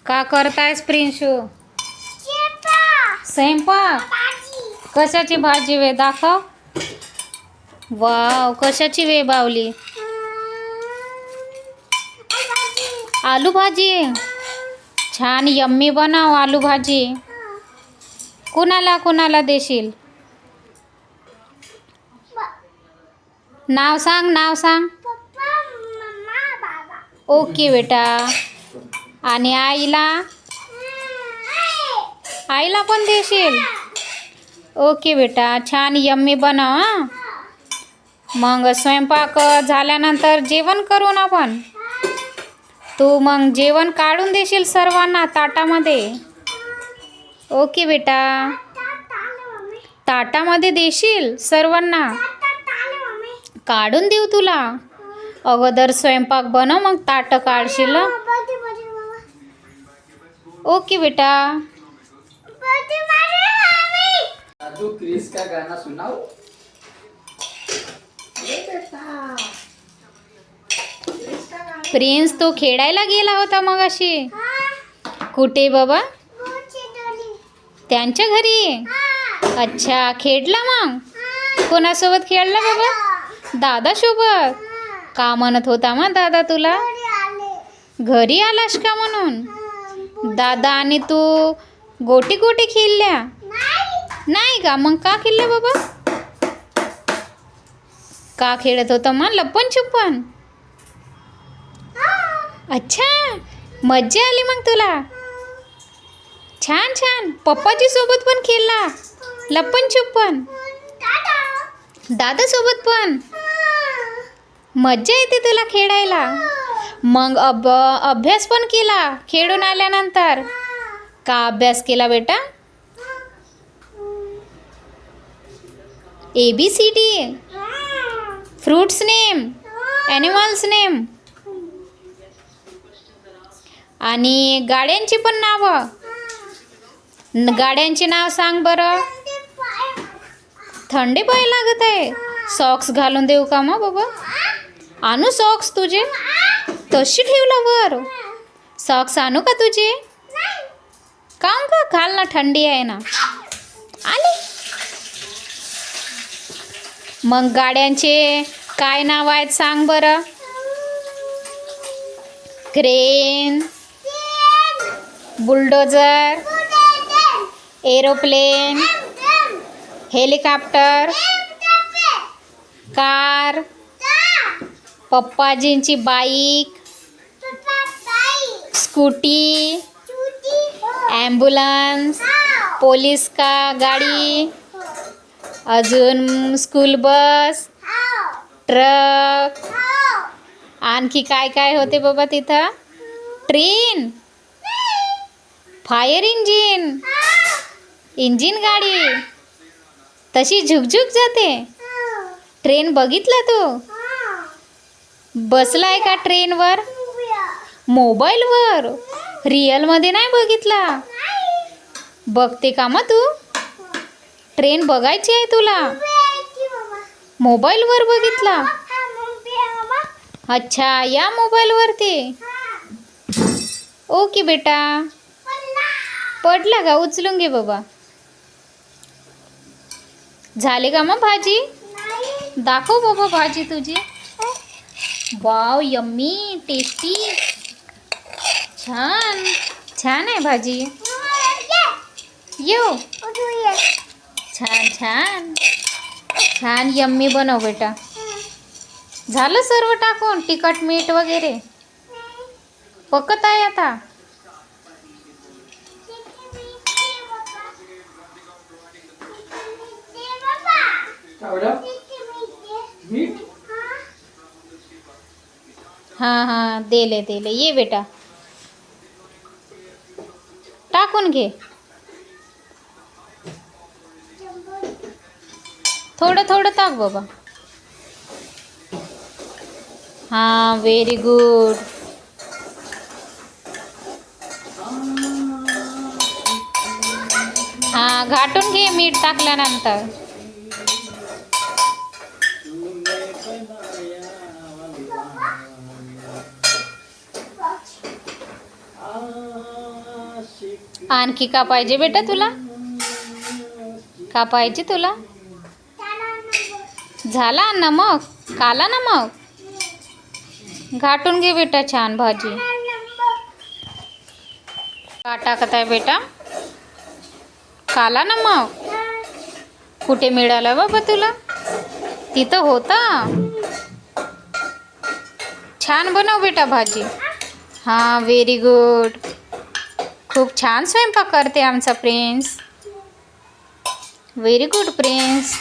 का करतायस प्रिन्शू? स्वयंपाक. कशाची भाजी वे दाखव. वाव, कशाची वे बावली? आलू भाजी. छान यम्मी बनव आलू भाजी. कुणाला कुणाला देशील? नाव सांग, नाव सांग. ओके बेटा. आणि आईला? आईला पण देशील? ओके बेटा. छान यम्मी बनव हां. मग स्वयंपाक झाल्यानंतर जेवण करू ना आपण. तू मग जेवण काढून देशील सर्वांना ताटामध्ये. ओके बेटा. ताटामध्ये देशील सर्वांना. काढून देऊ तुला. अगोदर स्वयंपाक बनव मग ताटं काढशील. ओके बेटा. क्रिस का गाना सुनाओ प्रिन्स तो खेळायला गेला होता मगाशी. कुठे बाबा? त्यांच्या घरी. अच्छा, खेळला मग? कोणासोबत खेळला बाबा? दादासोबत. का म्हणत होता मग दादा तुला? घरी आलास का म्हणून? दादा आणि तू गोटी गोटी खेळल्या? नाही का? मग का खेळल्या बाबा? का खेळत होता मग लप्पन छुप्पन? अच्छा, मज्जा आली मग तुला. छान छान. पप्पाजी सोबत पण खेळला लप्पन छुप्पन? दादा सोबत पण? मज्जा येते तुला खेळायला. मग अभ्यास पण केला खेळून आल्यानंतर? का अभ्यास केला बेटा? ABCD, fruits name, animals name आणि गाड्यांची पण नावं. गाड्यांचे नाव सांग बरं. थंडी पाय लागत आहे. सॉक्स घालून देऊ का मग बाबा? आणू सॉक्स तुझे? तशी ठेवला वर. सॉक्स आणू का तुझे? काऊन का? घाल ना, थंडी आहे ना. आली. मग गाड्यांचे काय नाव आहेत सांग बरं. Crane, bulldozer, aeroplane, helicopter, car, पप्पाजींची बाईक, स्कूटी, ॲम्ब्युलन्स, पोलीस का गाडी, अजून स्कूल बस, ट्रक. आणखी काय काय होते बाबा तिथं? ट्रेन, फायर इंजिन, इंजिन गाडी तशी झुकझुक जाते. ट्रेन बघितला तू? बसलाय का ट्रेनवर? मोबाईलवर. रिअलमध्ये नाही बघितला? बघते का मग तू? ट्रेन बघायची आहे तुला? मोबाईलवर बघितला? अच्छा, या मोबाईलवरती. ओके बेटा. पडला का? उचलून घे बाबा. झाले का मग भाजी? दाखव बाबा भाजी तुझी. Wow, yummy, tasty. छान छान आहे भाजी. येऊ. छान छान छान यम्मी बनव बेटा. झालं सर्व टाकून तिखट मीठ वगैरे? पकत आहे आता. हां हां, देले देले. ये बेटा, टाकून घे. थोडं थोडं टाक बाबा. हां, व्हेरी गुड. हां, घाटून घे मीठ टाकल्यानंतर. आणखी का पाहिजे बेटा तुला? का पाहिजे तुला? झाला नमक, काला नमक. घाटून घे बेटा छान भाजी. का टाकत आहे बेटा? काला नमक. कुठे मिळालं बाबा तुला? तिथं होता. छान बनव बेटा भाजी. हां, व्हेरी गुड. खूप छान स्वयंपाक करते आमचा प्रिन्स. Very good prince.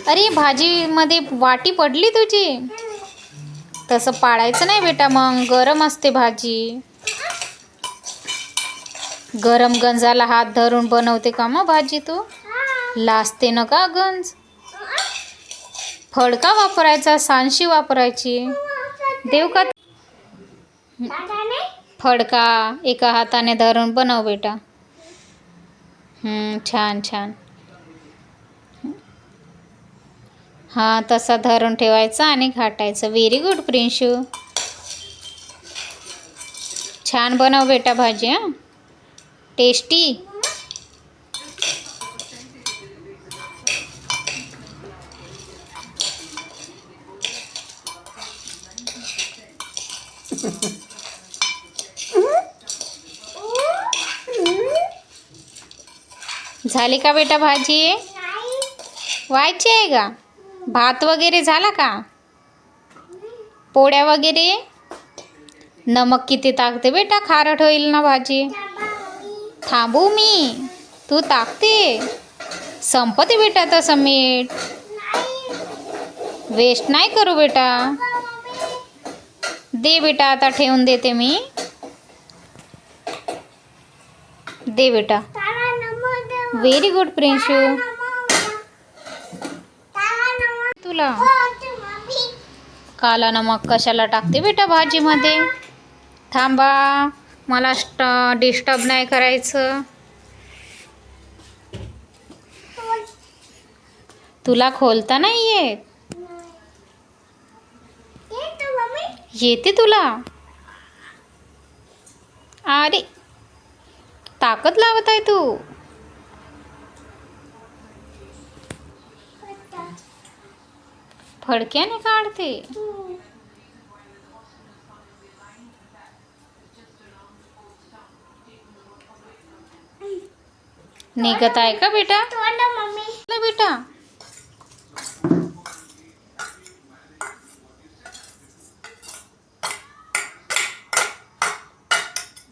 अरे भाजीमध्ये वाटी पडली तुझी. तसं पाडायचं नाही बेटा, मग गरम असते भाजी. गरम गंजाला हात धरून बनवते का मग भाजी तू? लाजते ना का गंज? फडका वापरायचा, सांडशी वापरायची. देव का? फडका एका हाताने धरून बनव बेटा. छान छान. हां, तसा धरून ठेवायचा आणि घाटायचं. Very good प्रिन्शू. छान बनव बेटा भाजी. हां, टेस्टी. झाली का बेटा भाजी? व्हायची आहे का? भात वगैरे झाला का? पोळ्या वगैरे? नमक किती टाकते बेटा? खारट होईल ना भाजी. थांबू मी? तू टाकते. संपते बेटा तसं मीठ. वेस्ट नाही करू बेटा. दे बेटा, आता ठेवून देते मी. दे बेटा. Very good Prinshu. तुला काला नमक कशाला टाकते बेटा भाजीमध्ये? थांबा, मला डिस्टर्ब नाही करायचं. तुला खोलता नाही येत? येते तुला? अरे, ताकद लावत आहे तू. फडक्याने काढते. निघत आहे का बेटा? बेटा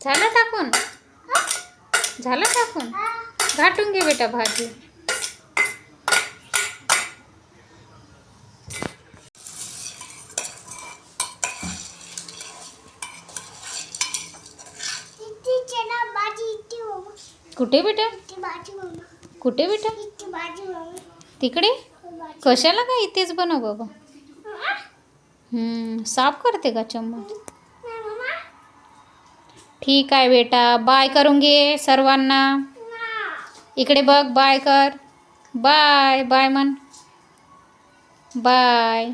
झालं टाकून? झालं टाकून? घाटून घे बेटा भाजी. कुठे बेटा? कुठे बेटा? तिकडे? कशाला का इथेच बनव बाबा. साफ करते का चम्मच? ठीक आहे बेटा, बाय करून घे सर्वांना. इकडे बघ, बाय कर. बाय बाय म्हण. बाय.